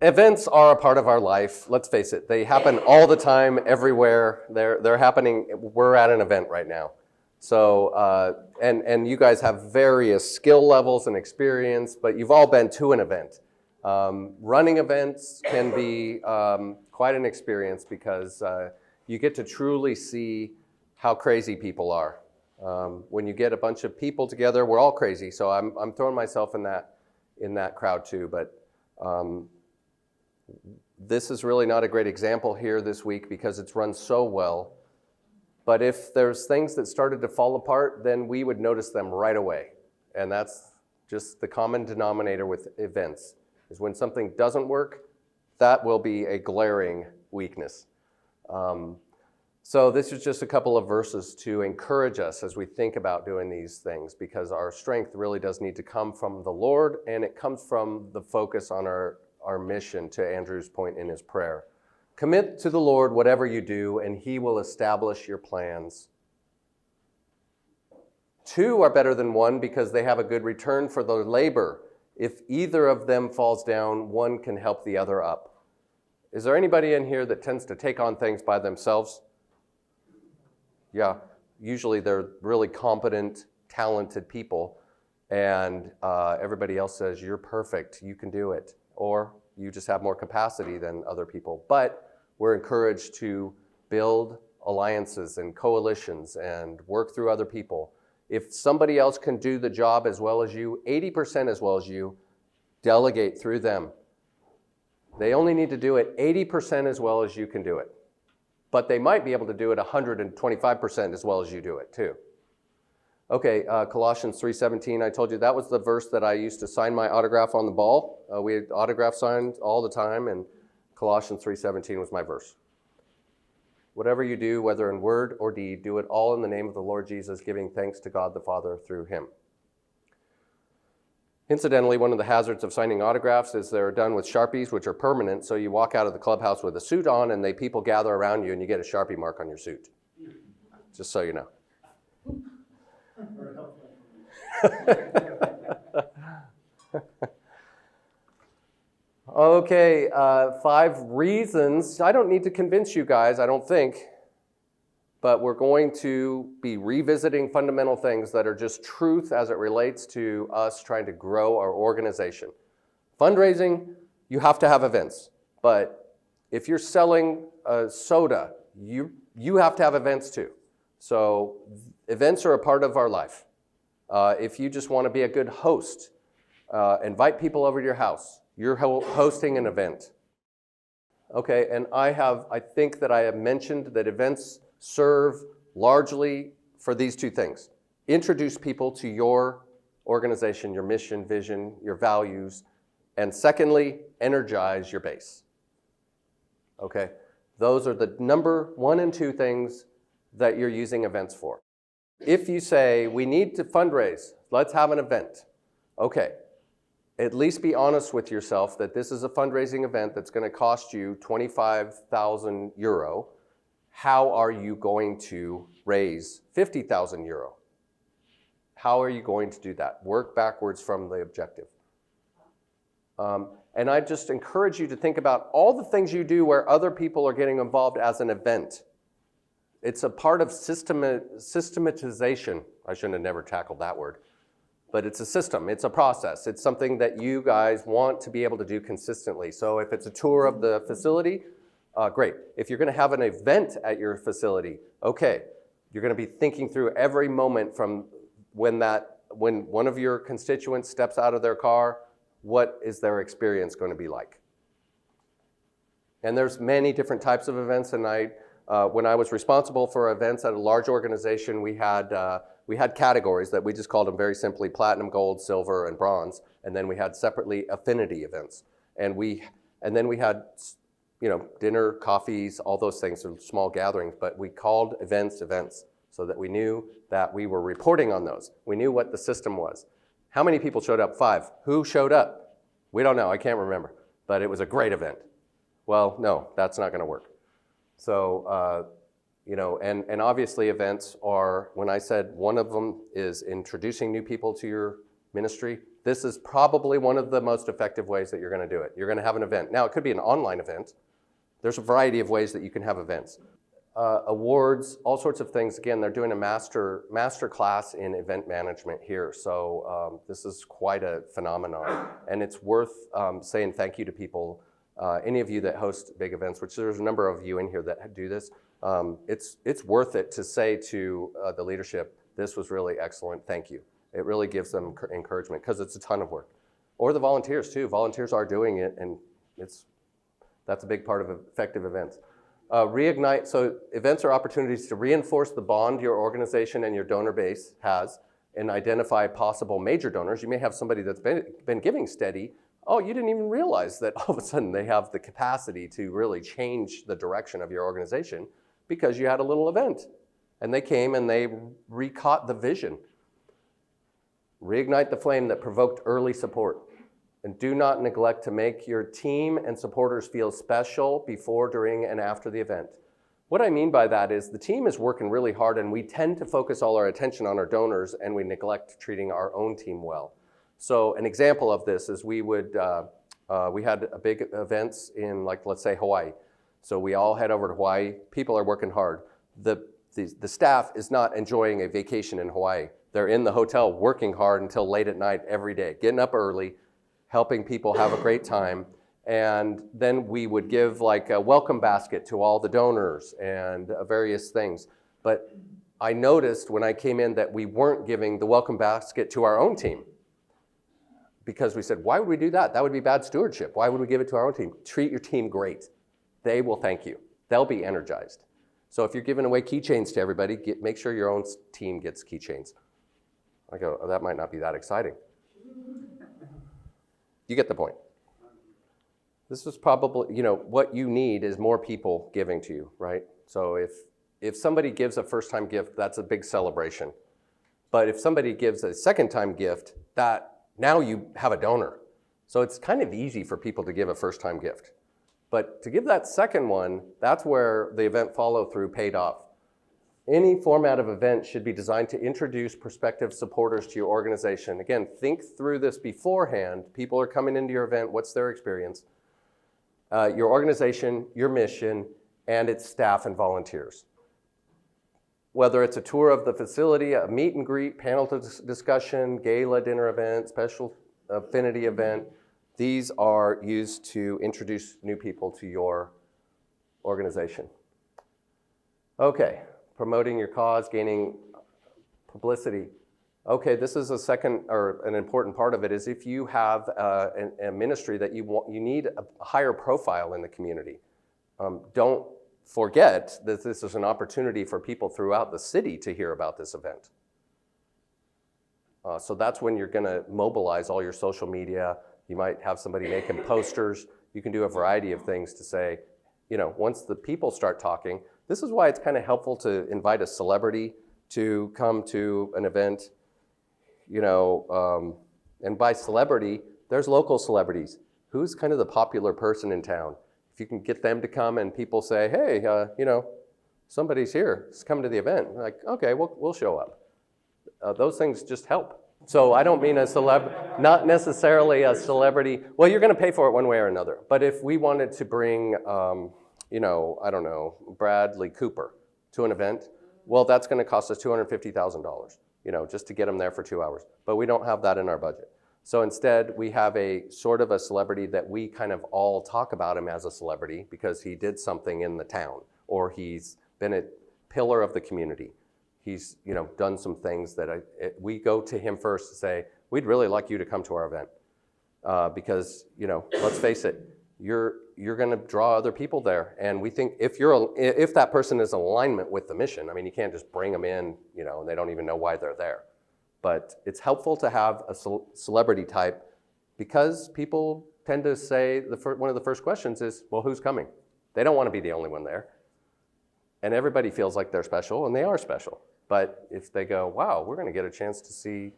Events are a part of our life. Let's face it, they happen all the time, everywhere. They're happening. We're at an event right now. So, and you guys have various skill levels and experience, but you've all been to an event. Running events can be quite an experience because you get to truly see how crazy people are. When you get a bunch of people together, we're all crazy. So I'm throwing myself in that crowd too. But this is really not a great example here this week because it's run so well. But if there's things that started to fall apart, then we would notice them right away. And that's just the common denominator with events, is when something doesn't work, that will be a glaring weakness. So this is just a couple of verses to encourage us as we think about doing these things, because our strength really does need to come from the Lord, and it comes from the focus on our mission, to Andrew's point in his prayer. Commit to the Lord whatever you do, and he will establish your plans. 2 are better than 1 because they have a good return for their labor. If either of them falls down, one can help the other up. Is there anybody in here that tends to take on things by themselves? Yeah, usually they're really competent, talented people, and everybody else says, you're perfect, you can do it. Or you just have more capacity than other people. But we're encouraged to build alliances and coalitions and work through other people. If somebody else can do the job as well as you, 80% as well as you, delegate through them. They only need to do it 80% as well as you can do it. But they might be able to do it 125% as well as you do it too. Okay, Colossians 3:17, I told you that was the verse that I used to sign my autograph on the ball. We had autograph signed all the time, and Colossians 3:17 was my verse. Whatever you do, whether in word or deed, do it all in the name of the Lord Jesus, giving thanks to God the Father through him. Incidentally, one of the hazards of signing autographs is they're done with Sharpies, which are permanent, so you walk out of the clubhouse with a suit on, and people gather around you, and you get a Sharpie mark on your suit. Just so you know. Okay, 5 reasons. I don't need to convince you guys, I don't think, but we're going to be revisiting fundamental things that are just truth as it relates to us trying to grow our organization. Fundraising, you have to have events, but if you're selling soda, you have to have events too. So events are a part of our life. If you just want to be a good host, invite people over to your house. You're hosting an event. Okay, and I think that I have mentioned that events serve largely for these 2 things. Introduce people to your organization, your mission, vision, your values, and secondly, energize your base. Okay, those are the number 1 and 2 things that you're using events for. If you say, we need to fundraise, let's have an event. Okay, at least be honest with yourself that this is a fundraising event that's going to cost you 25,000 euro. How are you going to raise 50,000 euro? How are you going to do that? Work backwards from the objective. And I just encourage you to think about all the things you do where other people are getting involved as an event. It's a part of systematization. I shouldn't have never tackled that word. But it's a system, it's a process. It's something that you guys want to be able to do consistently. So if it's a tour of the facility, great. If you're going to have an event at your facility, okay. You're going to be thinking through every moment from when one of your constituents steps out of their car, what is their experience going to be like? And there's many different types of events, and when I was responsible for events at a large organization, we had categories that we just called them very simply platinum, gold, silver, and bronze, and then we had separately affinity events. And then we had, dinner, coffees, all those things, so small gatherings, but we called events so that we knew that we were reporting on those. We knew what the system was. How many people showed up? 5. Who showed up? We don't know, I can't remember, but it was a great event. Well, no, that's not gonna work. So, and obviously events are, when I said one of them is introducing new people to ministry, this is probably one of the most effective ways that you're going to do it. You're going to have an event. Now, it could be an online event. There's a variety of ways that you can have events. Awards, all sorts of things. Again, they're doing a master class in event management here. So this is quite a phenomenon. And it's worth saying thank you to people. Any of you that host big events, which there's a number of you in here that do this, it's worth it to say to the leadership, this was really excellent, thank you. It really gives them encouragement because it's a ton of work. Or the volunteers too. Volunteers are doing it, and that's a big part of effective events. Reignite, so events are opportunities to reinforce the bond your organization and your donor base has and identify possible major donors. You may have somebody that's been giving steady. Oh, you didn't even realize that all of a sudden they have the capacity to really change the direction of your organization because you had a little event. And they came and they recaught the vision. Reignite the flame that provoked early support. And do not neglect to make your team and supporters feel special before, during, and after the event. What I mean by that is the team is working really hard and we tend to focus all our attention on our donors and we neglect treating our own team well. So an example of this is we had a big events in, like, let's say Hawaii. So we all head over to Hawaii. People are working hard. The staff is not enjoying a vacation in Hawaii. They're in the hotel working hard until late at night every day, getting up early, helping people have a great time. And then we would give like a welcome basket to all the donors and various things. But I noticed when I came in that we weren't giving the welcome basket to our own team. Because we said, why would we do that? That would be bad stewardship. Why would we give it to our own team? Treat your team great. They will thank you. They'll be energized. So if you're giving away keychains to everybody, make sure your own team gets keychains. I go, oh, that might not be that exciting. You get the point. This is probably, what you need is more people giving to you, right? So if somebody gives a first-time gift, that's a big celebration. But if somebody gives a second-time gift, now you have a donor. So it's kind of easy for people to give a first-time gift. But to give that second one, that's where the event follow-through paid off. Any format of event should be designed to introduce prospective supporters to your organization. Again, think through this beforehand. People are coming into your event. What's their experience? Your organization, your mission, and its staff and volunteers. Whether it's a tour of the facility, a meet and greet, panel discussion, gala dinner event, special affinity event, these are used to introduce new people to your organization. Okay, promoting your cause, gaining publicity. Okay, this is a second, or an important part of it, is if you have a ministry that you need a higher profile in the community. Don't forget that this is an opportunity for people throughout the city to hear about this event. So that's when you're gonna mobilize all your social media. You might have somebody making posters. You can do a variety of things to say, once the people start talking, this is why it's kind of helpful to invite a celebrity to come to an event, and by celebrity, there's local celebrities. Who's kind of the popular person in town? If you can get them to come and people say, hey, somebody's here, just come to the event. Like, okay, we'll show up. Those things just help. So I don't mean not necessarily a celebrity. Well, you're going to pay for it one way or another. But if we wanted to bring, Bradley Cooper to an event, well, that's going to cost us $250,000, just to get them there for 2 hours. But we don't have that in our budget. So instead, we have a sort of a celebrity that we kind of all talk about him as a celebrity because he did something in the town, or he's been a pillar of the community. He's done some things that we go to him first to say, we'd really like you to come to our event because let's face it, you're going to draw other people there, and we think if that person is in alignment with the mission, I mean, you can't just bring them in, and they don't even know why they're there. But it's helpful to have a celebrity type because people tend to say one of the first questions is, well, who's coming? They don't want to be the only one there. And everybody feels like they're special, and they are special. But if they go, wow, we're going to get a chance to see,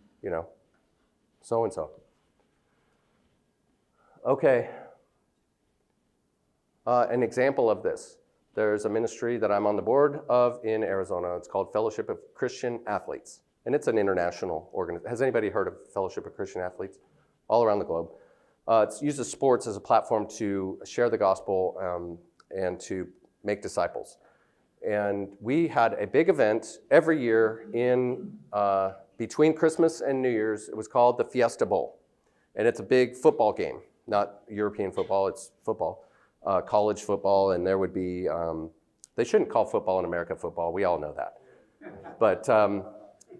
so-and-so. Okay. An example of this. There's a ministry that I'm on the board of in Arizona. It's called Fellowship of Christian Athletes. and it's an international organization. Has anybody heard of Fellowship of Christian Athletes? All around the globe. It uses sports as a platform to share the gospel and to make disciples. And we had a big event every year in between Christmas and New Year's. It was called the Fiesta Bowl. And it's a big football game, not European football, it's football, college football. And there would be, they shouldn't call football in America football, we all know that.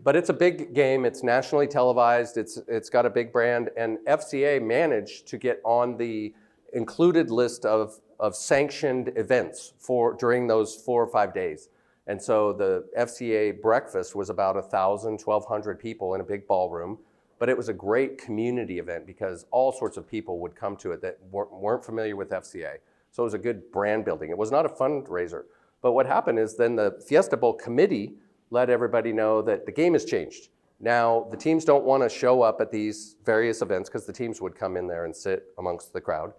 But it's a big game, it's nationally televised, it's got a big brand, and FCA managed to get on the included list of sanctioned events during those 4 or 5 days. And so the FCA breakfast was about 1,000, 1,200 people in a big ballroom, but it was a great community event because all sorts of people would come to it that weren't familiar with FCA. So it was a good brand building. It was not a fundraiser. But what happened is then the Fiesta Bowl committee let everybody know that the game has changed. Now, the teams don't want to show up at these various events because the teams would come in there and sit amongst the crowd.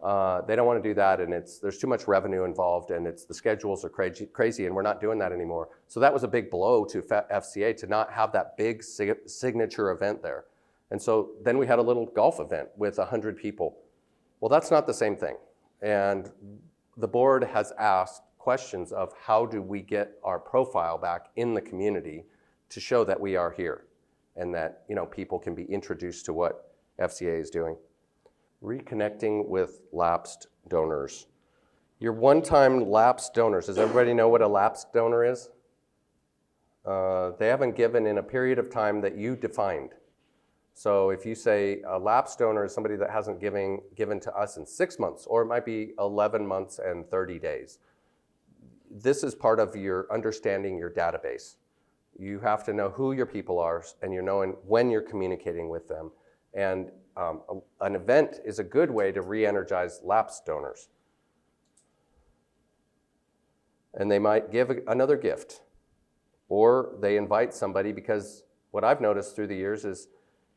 They don't want to do that, and there's too much revenue involved, and the schedules are crazy, and we're not doing that anymore. So that was a big blow to FCA to not have that big signature event there. And so then we had a little golf event with 100 people. Well, that's not the same thing. And the board has asked questions of how do we get our profile back in the community to show that we are here and that people can be introduced to what FCA is doing. Reconnecting with lapsed donors. Your one-time lapsed donors, does everybody know what a lapsed donor is? They haven't given in a period of time that you defined. So if you say a lapsed donor is somebody that hasn't given to us in 6 months, or it might be 11 months and 30 days. This is part of your understanding your database. You have to know who your people are, and you're knowing when you're communicating with them. And an event is a good way to re-energize lapsed donors. And they might give another gift, or they invite somebody, because what I've noticed through the years is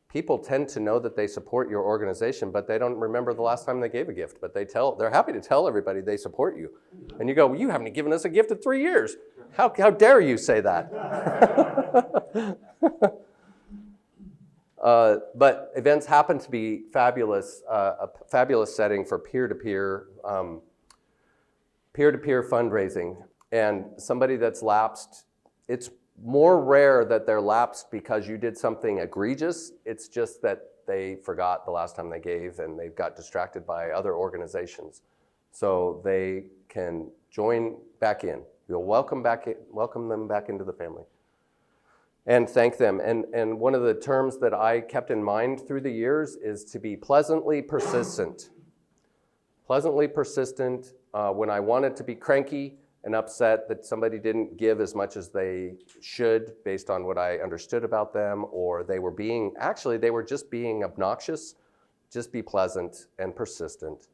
people tend to know that they support your organization, but they don't remember the last time they gave a gift, but they're happy to tell everybody they support you. And you go, well, you haven't given us a gift in 3 years. How dare you say that? But events happen to be fabulous, a fabulous setting for peer-to-peer fundraising. And somebody that's lapsed, it's more rare that they're lapsed because you did something egregious. It's just that they forgot the last time they gave and they got distracted by other organizations. So they can join back in. You'll welcome them back into the family. And thank them. And one of the terms that I kept in mind through the years is to be pleasantly persistent. Pleasantly persistent when I wanted to be cranky and upset that somebody didn't give as much as they should based on what I understood about them, or they were just being obnoxious. Just be pleasant and persistent.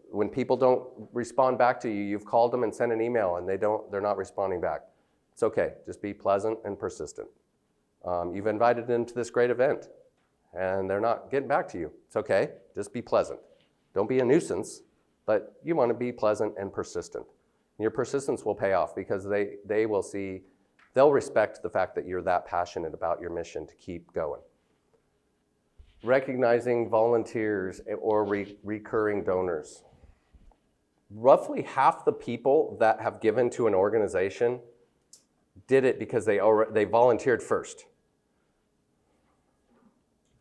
When people don't respond back to you, you've called them and sent an email and they're not responding back. It's okay, just be pleasant and persistent. You've invited them to this great event and they're not getting back to you. It's okay, just be pleasant. Don't be a nuisance, but you want to be pleasant and persistent. And your persistence will pay off because they'll respect the fact that you're that passionate about your mission to keep going. Recognizing volunteers or recurring donors. Roughly half the people that have given to an organization did it because they volunteered first.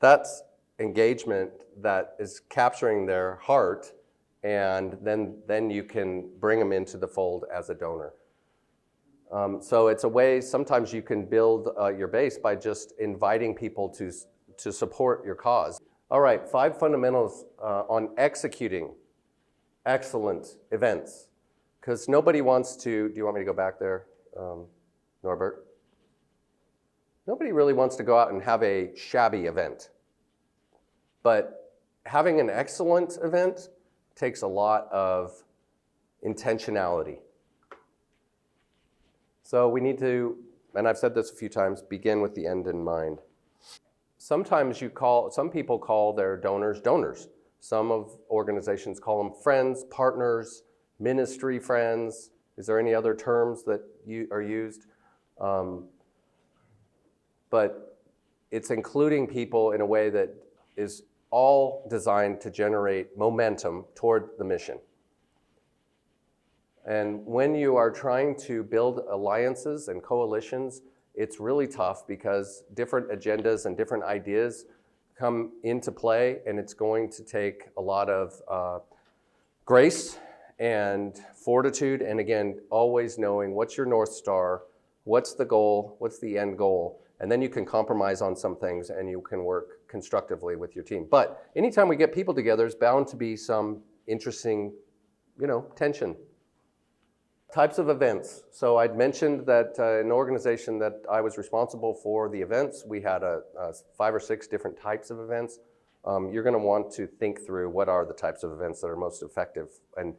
That's engagement that is capturing their heart, and then you can bring them into the fold as a donor. So it's a way, sometimes you can build your base by just inviting people to support your cause. All right, 5 fundamentals on executing excellent events. Because nobody wants to, do you want me to go back there, Norbert? Nobody really wants to go out and have a shabby event. But having an excellent event takes a lot of intentionality. So we need to, and I've said this a few times, begin with the end in mind. Sometimes some people call their donors donors. Some of organizations call them friends, partners, ministry friends. Is there any other terms that are used? but it's including people in a way that is all designed to generate momentum toward the mission. And when you are trying to build alliances and coalitions, it's really tough because different agendas and different ideas come into play, and it's going to take a lot of grace and fortitude, and again, always knowing what's your North Star, what's the goal, what's the end goal, and then you can compromise on some things and you can work constructively with your team. But anytime we get people together, there's bound to be some interesting, tension. Types of events. So I'd mentioned that in an organization that I was responsible for the events, we had 5 or 6 different types of events. You're going to want to think through what are the types of events that are most effective and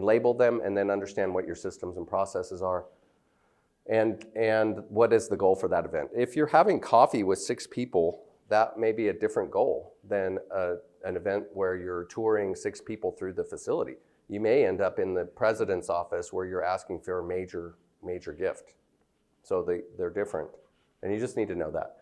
label them, and then understand what your systems and processes are, and what is the goal for that event. If you're having coffee with 6 people, that may be a different goal than an event where you're touring 6 people through the facility. You may end up in the president's office where you're asking for a major gift. So they're different, and you just need to know that.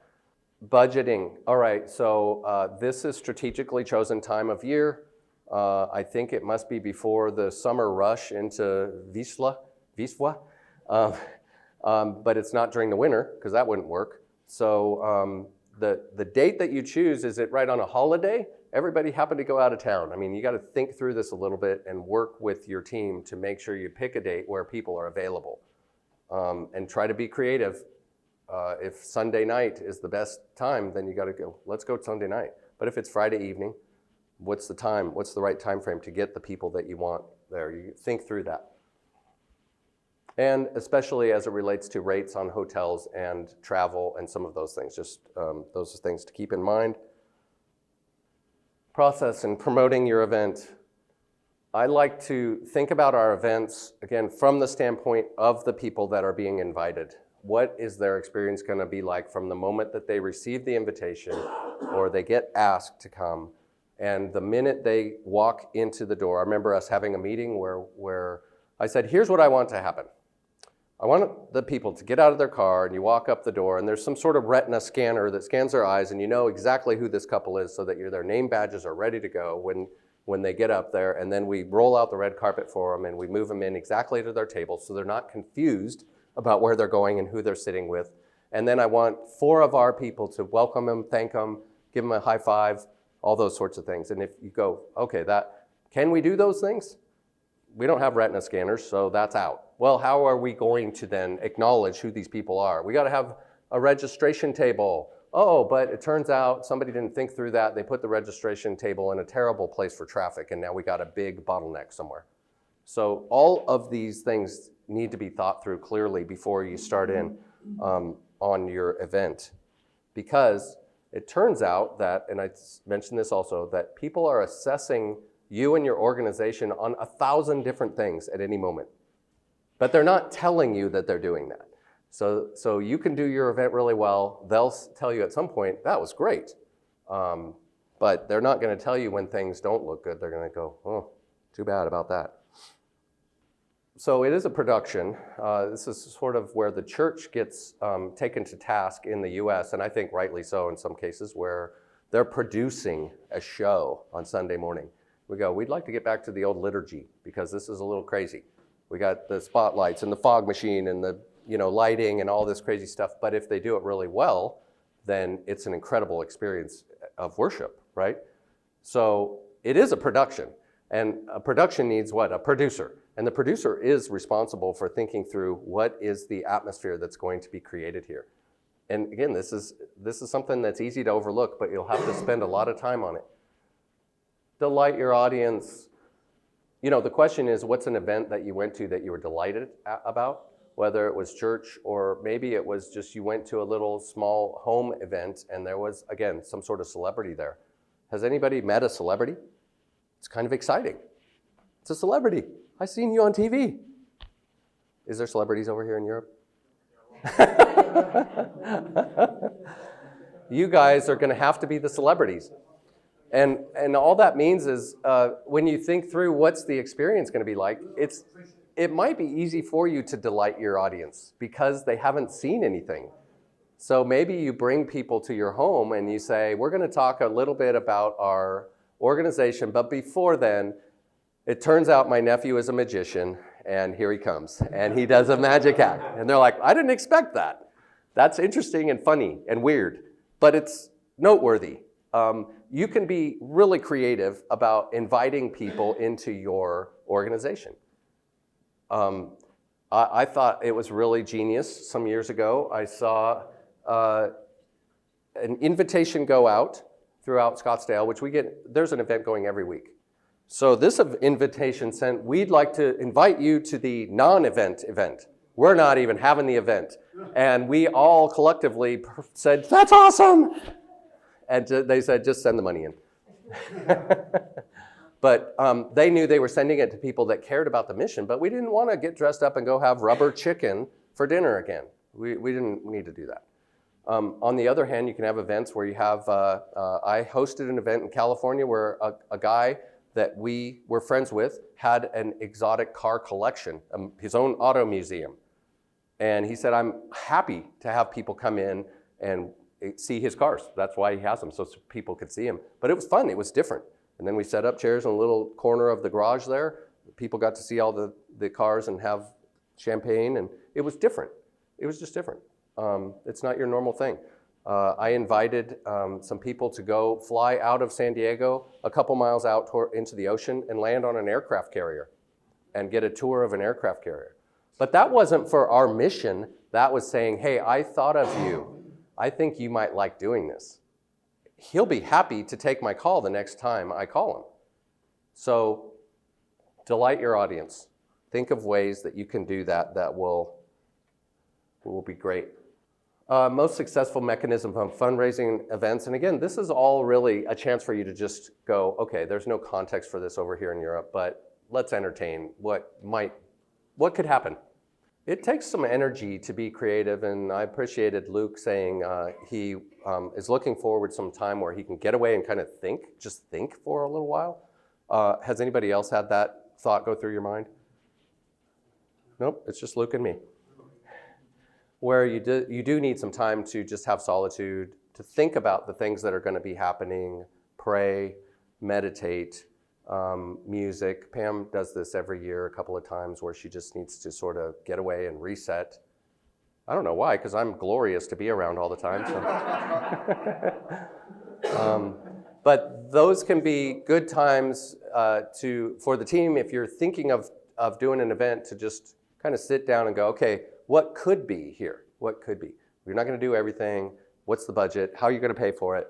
Budgeting. All right, so this is strategically chosen time of year. I think it must be before the summer rush into Wisła, but it's not during the winter because that wouldn't work. So the date that you choose, is it right on a holiday? Everybody happened to go out of town. I mean, you got to think through this a little bit and work with your team to make sure you pick a date where people are available, and try to be creative. If Sunday night is the best time, then you got to go, let's go Sunday night. But if it's Friday evening, what's the time? What's the right time frame to get the people that you want there? You think through that. And especially as it relates to rates on hotels and travel and some of those things, just those things to keep in mind. Process in promoting your event. I like to think about our events, again, from the standpoint of the people that are being invited. What is their experience going to be like from the moment that they receive the invitation or they get asked to come, and the minute they walk into the door? I remember us having a meeting where I said, here's what I want to happen. I want the people to get out of their car, and you walk up the door, and there's some sort of retina scanner that scans their eyes, and you know exactly who this couple is so that their name badges are ready to go when they get up there. And then we roll out the red carpet for them, and we move them in exactly to their table so they're not confused about where they're going and who they're sitting with. And then I want 4 of our people to welcome them, thank them, give them a high five, all those sorts of things. And if you go, okay, can we do those things? We don't have retina scanners, so that's out. Well, how are we going to then acknowledge who these people are? We got to have a registration table. Oh, but it turns out somebody didn't think through that. They put the registration table in a terrible place for traffic, and now we got a big bottleneck somewhere. So all of these things need to be thought through clearly before you start in on your event. Because it turns out that, and I mentioned this also, that people are assessing you and your organization on 1,000 different things at any moment. But they're not telling you that they're doing that. So you can do your event really well. They'll tell you at some point, that was great. But they're not going to tell you when things don't look good. They're going to go, oh, too bad about that. So it is a production. This is sort of where the church gets taken to task in the U.S., and I think rightly so in some cases, where they're producing a show on Sunday morning. We go, we'd like to get back to the old liturgy because this is a little crazy. We got the spotlights and the fog machine and the lighting and all this crazy stuff. But if they do it really well, then it's an incredible experience of worship, right? So it is a production. And a production needs what? A producer. And the producer is responsible for thinking through what is the atmosphere that's going to be created here. And again, this is something that's easy to overlook, but you'll have to spend a lot of time on it. Delight your audience. The question is, what's an event that you went to that you were delighted about? Whether it was church or maybe it was just you went to a little small home event and there was, again, some sort of celebrity there. Has anybody met a celebrity? It's kind of exciting. It's a celebrity. I seen you on TV. Is there celebrities over here in Europe? You guys are going to have to be the celebrities. And all that means is when you think through what's the experience going to be like, it might be easy for you to delight your audience because they haven't seen anything. So maybe you bring people to your home and you say, we're going to talk a little bit about our organization, but before then, it turns out my nephew is a magician, and here he comes, and he does a magic act. And they're like, I didn't expect that. That's interesting and funny and weird, but it's noteworthy. You can be really creative about inviting people into your organization. I thought it was really genius. Some years ago, I saw an invitation go out throughout Scottsdale, which there's an event going every week. So this invitation sent, we'd like to invite you to the non-event event. We're not even having the event. And we all collectively said, that's awesome. And they said, just send the money in. But they knew they were sending it to people that cared about the mission, but we didn't want to get dressed up and go have rubber chicken for dinner again. We didn't need to do that. On the other hand, you can have events where you have, I hosted an event in California where a guy that we were friends with had an exotic car collection, his own auto museum. And he said, I'm happy to have people come in and see his cars. That's why he has them, so people could see him. But it was fun, it was different. And then we set up chairs in a little corner of the garage there. People got to see all the cars and have champagne, and it was different. It was just different. It's not your normal thing. I invited some people to go fly out of San Diego a couple miles out into the ocean and land on an aircraft carrier and get a tour of an aircraft carrier. But that wasn't for our mission. That was saying, hey, I thought of you. I think you might like doing this. He'll be happy to take my call the next time I call him. So delight your audience. Think of ways that you can do that will be great. Most successful mechanism of fundraising events, and again, this is all really a chance for you to just go, okay, there's no context for this over here in Europe, but let's entertain what could happen. It takes some energy to be creative, and I appreciated Luke saying he is looking forward to some time where he can get away and kind of just think for a little while. Has anybody else had that thought go through your mind? Nope, it's just Luke and me. Where you do need some time to just have solitude, to think about the things that are going to be happening, pray, meditate, music. Pam does this every year a couple of times where she just needs to sort of get away and reset. I don't know why, because I'm glorious to be around all the time. So. But those can be good times for the team if you're thinking of doing an event to just kind of sit down and go, okay, what could be here? What could be? You're not going to do everything. What's the budget? How are you going to pay for it?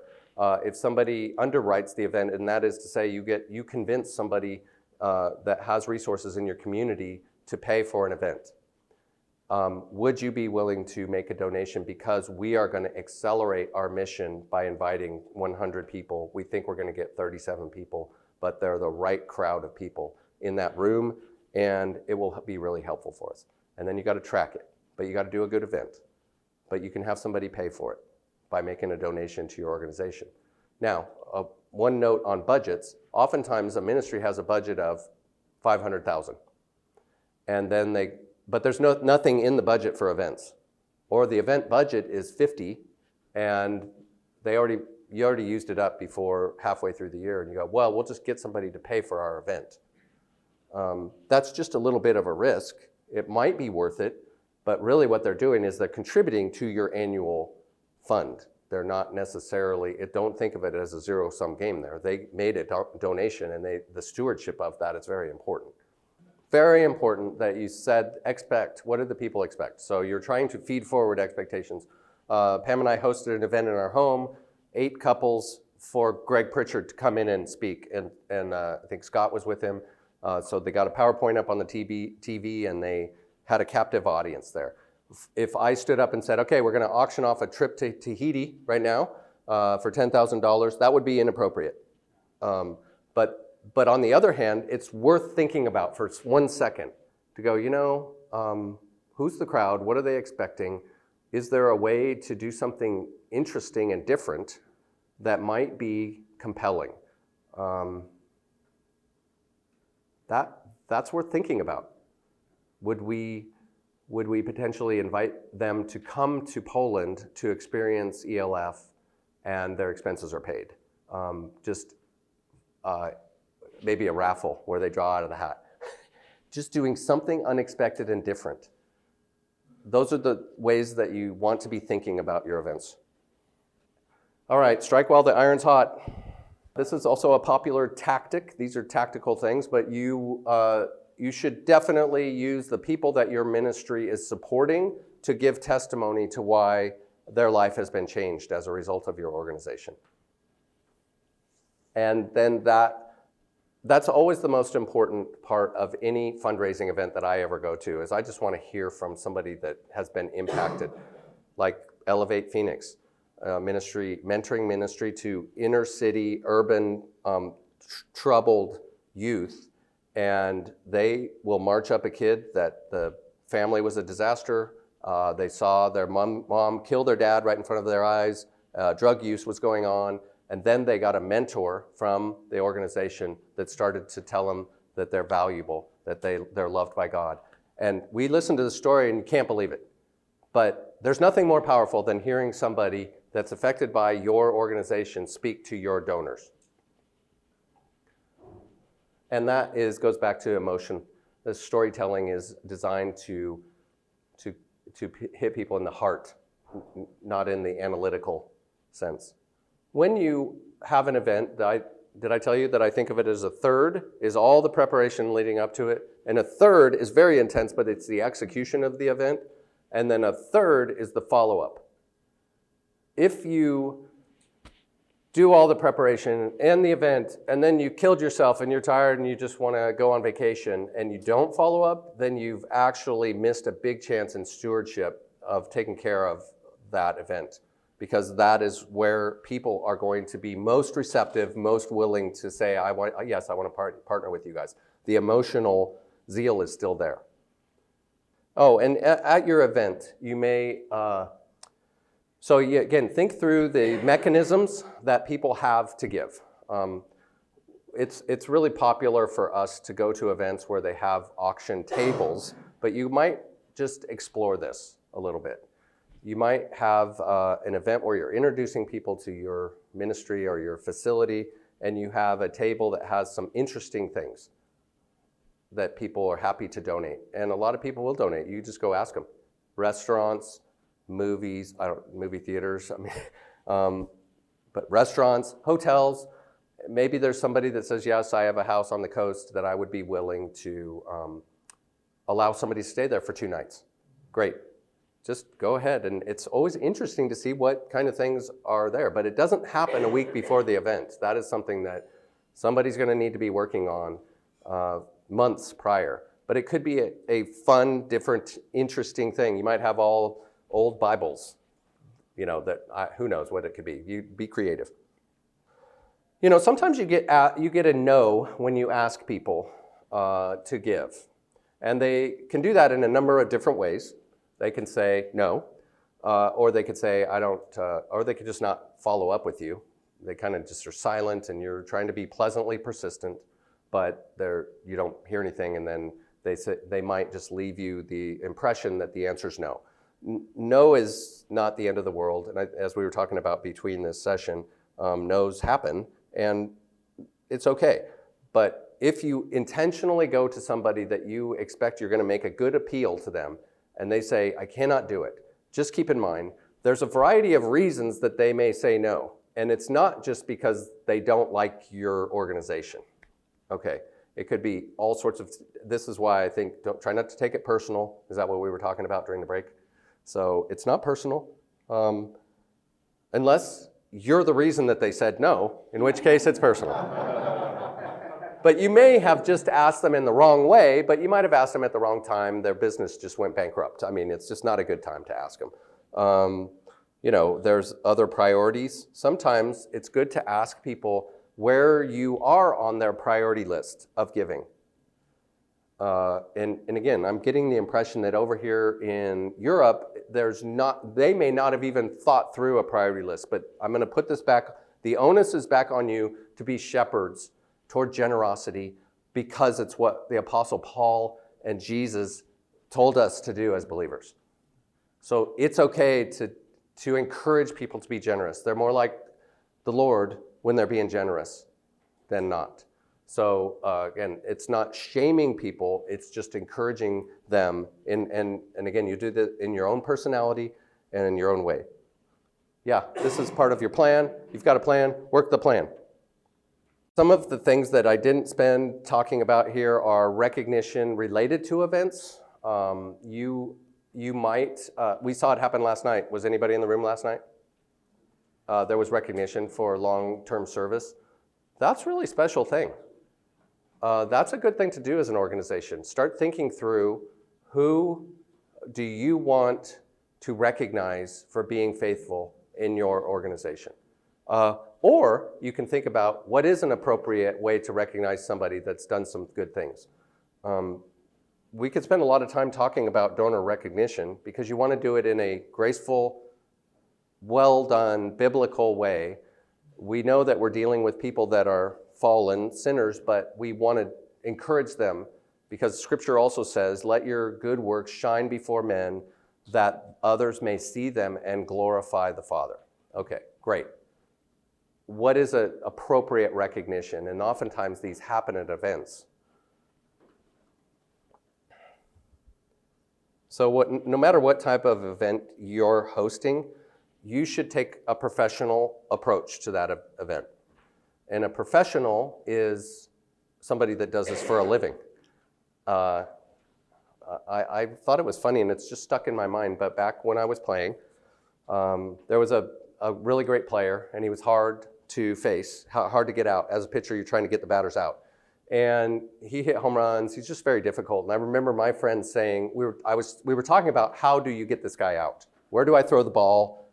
If somebody underwrites the event, and that is to say you convince somebody that has resources in your community to pay for an event, would you be willing to make a donation because we are going to accelerate our mission by inviting 100 people? We think we're going to get 37 people, but they're the right crowd of people in that room, and it will be really helpful for us. And then you got to track it, but you got to do a good event. But you can have somebody pay for it by making a donation to your organization. Now, one note on budgets, oftentimes a ministry has a budget of $500,000. And then but there's nothing in the budget for events. Or the event budget is $50, and you already used it up before halfway through the year, and you go, well, we'll just get somebody to pay for our event. That's just a little bit of a risk. It might be worth it, but really what they're doing is they're contributing to your annual fund. They're not necessarily, don't think of it as a zero-sum game there. They made a donation, and the stewardship of that is very important. Very important that you said expect. What did the people expect? So you're trying to feed forward expectations. Pam and I hosted an event in our home, 8 couples for Greg Pritchard to come in and speak, and I think Scott was with him. So they got a PowerPoint up on the TV, and they had a captive audience there. If I stood up and said, okay, we're going to auction off a trip to Tahiti right now for $10,000, that would be inappropriate. But on the other hand, it's worth thinking about for 1 second to go, who's the crowd? What are they expecting? Is there a way to do something interesting and different that might be compelling? That's worth thinking about. Would we would we potentially invite them to come to Poland to experience ELF and their expenses are paid? Maybe a raffle where they draw out of the hat. Just doing something unexpected and different. Those are the ways that you want to be thinking about your events. All right, strike while the iron's hot. This is also a popular tactic. These are tactical things, but you should definitely use the people that your ministry is supporting to give testimony to why their life has been changed as a result of your organization. And then that's always the most important part of any fundraising event that I ever go to, is I just want to hear from somebody that has been impacted, like Elevate Phoenix, mentoring ministry to inner city, urban, troubled youth. And they will march up a kid that the family was a disaster. They saw their mom kill their dad right in front of their eyes. Drug use was going on. And then they got a mentor from the organization that started to tell them that they're valuable, that they're loved by God. And we listened to the story and you can't believe it. But there's nothing more powerful than hearing somebody that's affected by your organization speak to your donors. And that goes back to emotion. The storytelling is designed to hit people in the heart, not in the analytical sense. When you have an event, did I tell you that I think of it as a third is all the preparation leading up to it, and a third is very intense, but it's the execution of the event, and then a third is the follow-up. If you do all the preparation and the event, and then you killed yourself and you're tired and you just want to go on vacation and you don't follow up, then you've actually missed a big chance in stewardship of taking care of that event. Because that is where people are going to be most receptive, most willing to say, yes, I want to partner with you guys. The emotional zeal is still there. Oh, and at your event, you may, again, think through the mechanisms that people have to give. It's really popular for us to go to events where they have auction tables, but you might just explore this a little bit. You might have an event where you're introducing people to your ministry or your facility, and you have a table that has some interesting things that people are happy to donate. And a lot of people will donate. You just go ask them. Restaurants, movies, movie theaters, but restaurants, hotels. Maybe there's somebody that says, yes, I have a house on the coast that I would be willing to allow somebody to stay there for 2 nights. Great. Just go ahead, and it's always interesting to see what kind of things are there, but it doesn't happen a week before the event. That is something that somebody's going to need to be working on months prior, but it could be a fun, different, interesting thing. You might have all old Bibles, who knows what it could be. You be creative. Sometimes you get a no when you ask people to give, and they can do that in a number of different ways. They can say no, or they could say I don't, or they could just not follow up with you. They kind of just are silent, and you're trying to be pleasantly persistent, but you don't hear anything, and then they might just leave you the impression that the answer is no. No is not the end of the world, and as we were talking about between this session, no's happen, and it's okay. But if you intentionally go to somebody that you expect you're going to make a good appeal to them, and they say, I cannot do it, just keep in mind, there's a variety of reasons that they may say no. And it's not just because they don't like your organization. Okay, it could be all sorts of, this is why I think, try not to take it personal. Is that what we were talking about during the break? So it's not personal, unless you're the reason that they said no, in which case it's personal. But you may have just asked them in the wrong way, but you might have asked them at the wrong time. Their business just went bankrupt. I mean, it's just not a good time to ask them. There's other priorities. Sometimes it's good to ask people where you are on their priority list of giving. And again, I'm getting the impression that over here in Europe, they may not have even thought through a priority list, but I'm going to put this back. The onus is back on you to be shepherds toward generosity, because it's what the Apostle Paul and Jesus told us to do as believers. So it's okay to encourage people to be generous. They're more like the Lord when they're being generous than not. So again, it's not shaming people, it's just encouraging them. And again, you do that in your own personality and in your own way. Yeah, this is part of your plan. You've got a plan, work the plan. Some of the things that I didn't spend talking about here are recognition related to events. You might, we saw it happen last night. Was anybody in the room last night? There was recognition for long-term service. That's a really special thing. That's a good thing to do as an organization. Start thinking through, who do you want to recognize for being faithful in your organization? Or you can think about, what is an appropriate way to recognize somebody that's done some good things? We could spend a lot of time talking about donor recognition because you want to do it in a graceful, well done, biblical way. We know that we're dealing with people that are fallen sinners, but we want to encourage them because Scripture also says, let your good works shine before men that others may see them and glorify the Father. Okay, great. What is an appropriate recognition? And oftentimes these happen at events. So no matter what type of event you're hosting, you should take a professional approach to that event. And a professional is somebody that does this for a living. I thought it was funny, and it's just stuck in my mind, but back when I was playing, there was a really great player, and he was hard to face, hard to get out. As a pitcher, you're trying to get the batters out. And he hit home runs. He's just very difficult. And I remember my friend saying, we were talking about, how do you get this guy out? Where do I throw the ball?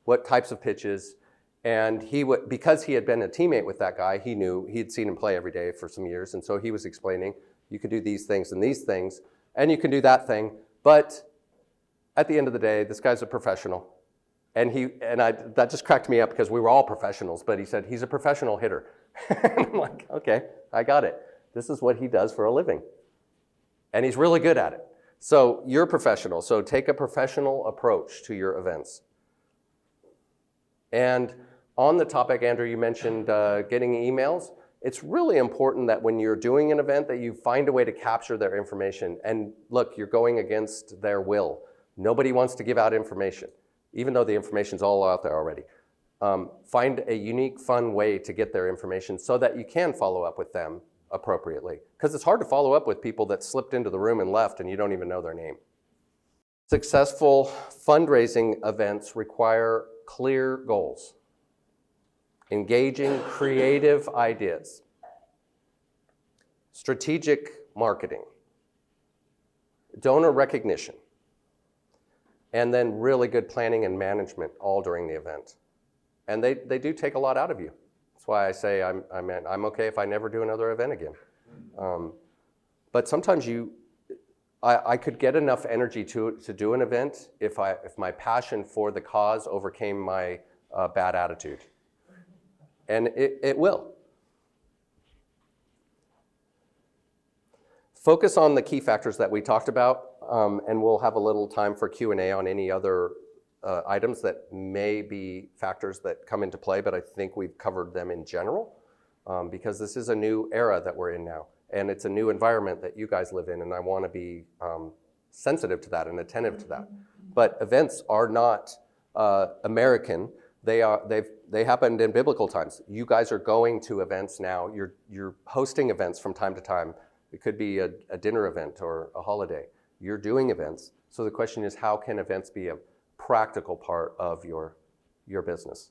What types of pitches? And because he had been a teammate with that guy, he knew, he'd seen him play every day for some years. And so he was explaining, you can do these things, and you can do that thing. But at the end of the day, this guy's a professional. And that just cracked me up because we were all professionals, but he said, he's a professional hitter. And I'm like, okay, I got it. This is what he does for a living. And he's really good at it. So you're a professional, so take a professional approach to your events. And on the topic, Andrew, you mentioned getting emails. It's really important that when you're doing an event that you find a way to capture their information. And look, you're going against their will. Nobody wants to give out information, even though the information's all out there already. Find a unique, fun way to get their information so that you can follow up with them appropriately. Because it's hard to follow up with people that slipped into the room and left and you don't even know their name. Successful fundraising events require clear goals, engaging creative ideas, strategic marketing, donor recognition, and then really good planning and management all during the event. And they do take a lot out of you. That's why I say I'm okay if I never do another event again. But sometimes I could get enough energy to do an event if my passion for the cause overcame my bad attitude. And it will. Focus on the key factors that we talked about, and we'll have a little time for Q&A on any other items that may be factors that come into play, but I think we've covered them in general because this is a new era that we're in now. And it's a new environment that you guys live in, and I want to be sensitive to that and attentive to that. But events are not American. They happened in biblical times. You guys are going to events now. You're hosting events from time to time. It could be a dinner event or a holiday. You're doing events. So the question is, how can events be a practical part of your business?